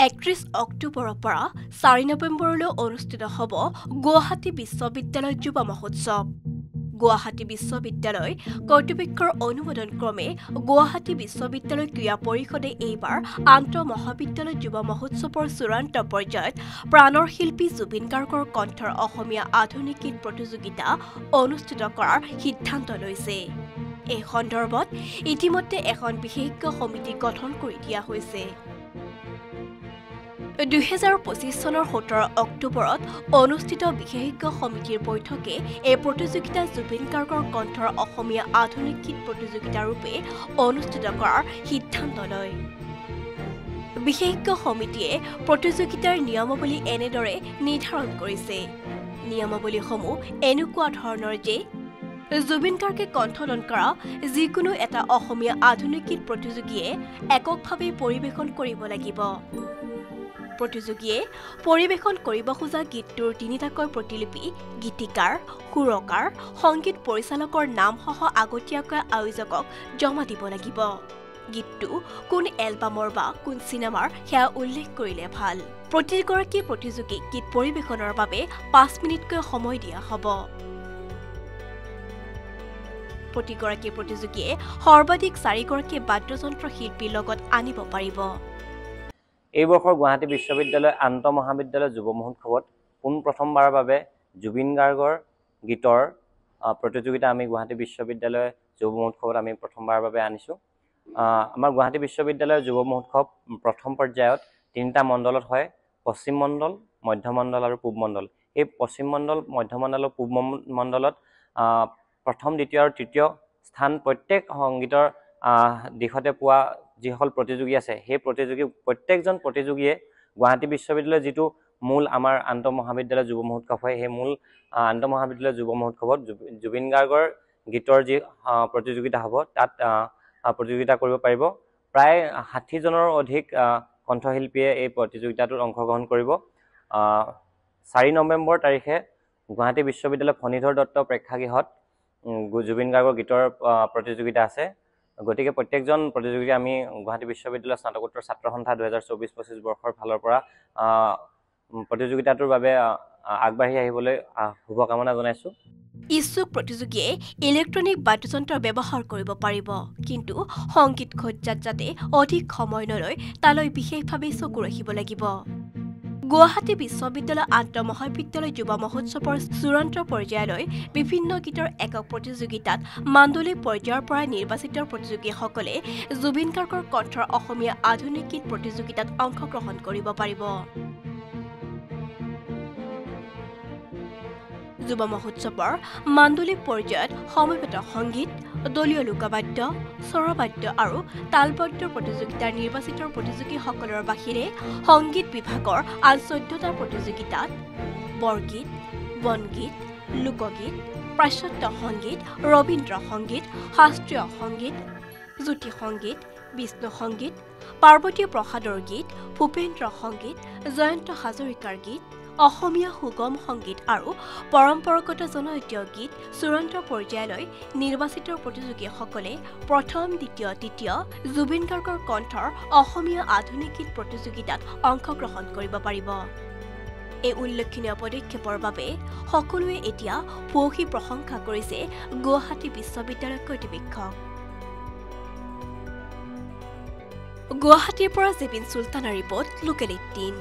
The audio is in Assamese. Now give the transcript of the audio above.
31 অক্টোবৰৰ পৰা 4 নৱেম্বৰলৈ অনুষ্ঠিত হ'ব গুৱাহাটী বিশ্ববিদ্যালয় যুৱ মহোৎসৱ। গুৱাহাটী বিশ্ববিদ্যালয় কৰ্তৃপক্ষৰ অনুমোদন ক্ৰমে গুৱাহাটী বিশ্ববিদ্যালয় ক্ৰীড়া পৰিষদে এইবাৰ আন্তঃমহাবিদ্যালয় যুৱ মহোৎসৱৰ চূড়ান্ত পৰ্যায়ত প্ৰাণৰ শিল্পী জুবিন গাৰ্গৰ কণ্ঠৰ অসমীয়া আধুনিক গীত প্ৰতিযোগিতা অনুষ্ঠিত কৰাৰ সিদ্ধান্ত লৈছে। এই সন্দৰ্ভত ইতিমধ্যে এখন বিশেষজ্ঞ সমিতি গঠন কৰি দিয়া হৈছে। 2025 চনৰ 17 অক্টোবৰত অনুষ্ঠিত বিশেষজ্ঞ সমিতিৰ বৈঠকে এই প্ৰতিযোগিতা জুবিন গাৰ্গৰ কণ্ঠৰ অসমীয়া আধুনিক গীত প্ৰতিযোগিতা ৰূপে অনুষ্ঠিত কৰাৰ সিদ্ধান্ত লয়। বিশেষজ্ঞ সমিতিয়ে প্ৰতিযোগিতাৰ নিয়মাৱলী এনেদৰে নিৰ্ধাৰণ কৰিছে। নিয়মাৱলীসমূহ এনেকুৱা ধৰণৰ যে জুবিন গাৰ্গে কণ্ঠদান কৰা যিকোনো এটা অসমীয়া আধুনিক গীত প্ৰতিযোগীয়ে এককভাৱে পৰিৱেশন কৰিব লাগিব। প্ৰতিযোগীয়ে পৰিৱেশন কৰিব খোজা গীতটোৰ 3টাকৈ প্ৰতিলিপি গীতিকাৰ, সুৰকাৰ, সংগীত পৰিচালকৰ নামসহ আগতীয়াকৈ আয়োজকক জমা দিব লাগিব। গীতটো কোন এলবামৰ বা কোন চিনেমাৰ সেয়া উল্লেখ কৰিলে ভাল। প্ৰতিগৰাকী প্ৰতিযোগীক গীত পৰিৱেশনৰ বাবে 5 মিনিটকৈ সময় দিয়া হ'ব। প্ৰতিগৰাকী প্ৰতিযোগীয়ে সৰ্বাধিক 4গৰাকী বাদ্যযন্ত্ৰ শিল্পীৰ লগত আনিব পাৰিব। এই বৰ্ষৰ গুৱাহাটী বিশ্ববিদ্যালয় আন্তঃমহাবিদ্যালয় যুৱ মহোৎসৱত পোনপ্ৰথমবাৰৰ বাবে জুবিন গাৰ্গৰ গীতৰ প্ৰতিযোগিতা আমি গুৱাহাটী বিশ্ববিদ্যালয় যুৱ মহোৎসৱত আমি প্ৰথমবাৰৰ বাবে আনিছোঁ। আমাৰ গুৱাহাটী বিশ্ববিদ্যালয়ৰ যুৱ মহোৎসৱ প্ৰথম পৰ্যায়ত 3টা মণ্ডলত হয়: পশ্চিম মণ্ডল, মধ্য মণ্ডল আৰু পূব মণ্ডল। এই পশ্চিম মণ্ডল, মধ্য মণ্ডল আৰু পূব মণ্ডলত প্ৰথম, দ্বিতীয় আৰু তৃতীয় স্থান প্ৰত্যেক সংগীতৰ দিশতে পোৱা যিসকল প্ৰতিযোগী আছে, সেই প্ৰত্যেকজন প্ৰতিযোগীয়ে গুৱাহাটী বিশ্ববিদ্যালয়ৰ যিটো মূল আমাৰ আন্তঃমহাবিদ্যালয় যুৱ মহোৎসৱ হয়, সেই মূল আন্তঃমহাবিদ্যালয় যুৱ মহোৎসৱত জুবিন গাৰ্গৰ গীতৰ যি প্ৰতিযোগিতা হ'ব, তাত প্ৰতিযোগিতা কৰিব পাৰিব। প্ৰায় 60জনৰ অধিক কণ্ঠশিল্পীয়ে এই প্ৰতিযোগিতাটোত অংশগ্ৰহণ কৰিব। 4 নৱেম্বৰ তাৰিখে গুৱাহাটী বিশ্ববিদ্যালয় ফণীধৰ দত্ত প্ৰেক্ষাগৃহত জুবিন গাৰ্গৰ গীতৰ প্ৰতিযোগিতা আছে। গতিকে প্ৰত্যেকজন প্ৰতিযোগীকে আমি গুৱাহাটী বিশ্ববিদ্যালয়ৰ স্নাতকোত্তৰ ছাত্ৰ সন্থা 2024-25 বৰ্ষৰ ফালৰ পৰা প্ৰতিযোগিতাটোৰ বাবে আগবাঢ়ি আহিবলৈ শুভকামনা জনাইছোঁ। ইচ্ছুক প্ৰতিযোগীয়ে ইলেক্ট্ৰনিক বাদ্যযন্ত্ৰ ব্যৱহাৰ কৰিব পাৰিব, কিন্তু সংগীত খজ্জাত যাতে অধিক সময় নলয় তালৈ বিশেষভাৱে চকু ৰাখিব লাগিব। গুৱাহাটী বিশ্ববিদ্যালয় আন্তঃমহাবিদ্যালয় যুৱ মহোৎসৱৰ চূড়ান্ত পৰ্যায়লৈ বিভিন্ন গীতৰ একক প্ৰতিযোগিতাত মাণ্ডলিক পৰ্যায়ৰ পৰা নিৰ্বাচিত প্ৰতিযোগীসকলে জুবিন গাৰ্গৰ কণ্ঠৰ অসমীয়া আধুনিক গীত প্ৰতিযোগিতাত অংশগ্ৰহণ কৰিব পাৰিব। যুৱ মহোৎসৱৰ মাণ্ডলিক পৰ্যায়ত সমবেত সংগীত, দলীয় লোকবাদ্য, স্বৰবাদ্য আৰু তালবাদ্য প্ৰতিযোগিতাৰ নিৰ্বাচিত প্ৰতিযোগীসকলৰ বাহিৰে সংগীত বিভাগৰ আন 14টা প্ৰতিযোগিতাত বৰগীত, বনগীত, লোকগীত, পাশ্চাত্য সংগীত, ৰবীন্দ্ৰ সংগীত, শাস্ত্ৰীয় সংগীত, জ্যোতি সংগীত, বিষ্ণু সংগীত, পাৰ্বতী প্ৰসাদৰ গীত, ভূপেন্দ্ৰ সংগীত, জয়ন্ত হাজৰিকাৰ গীত, অসমীয়া সুগম সংগীত আৰু পৰম্পৰাগত জনজাতীয় গীত চূড়ান্ত পৰ্যায়লৈ নিৰ্বাচিত প্ৰতিযোগীসকলে প্ৰথম, দ্বিতীয়, তৃতীয় জুবিন গাৰ্গৰ কণ্ঠৰ অসমীয়া আধুনিক গীত প্ৰতিযোগিতাত অংশগ্ৰহণ কৰিব পাৰিব। এই উল্লেখনীয় পদক্ষেপৰ বাবে সকলোৱে এতিয়া ভূয়সী প্ৰশংসা কৰিছে গুৱাহাটী বিশ্ববিদ্যালয় কৰ্তৃপক্ষক। গুৱাহাটীৰ পৰা জেবিন চুলতানৰ ৰিপৰ্ট, লোকেল 18।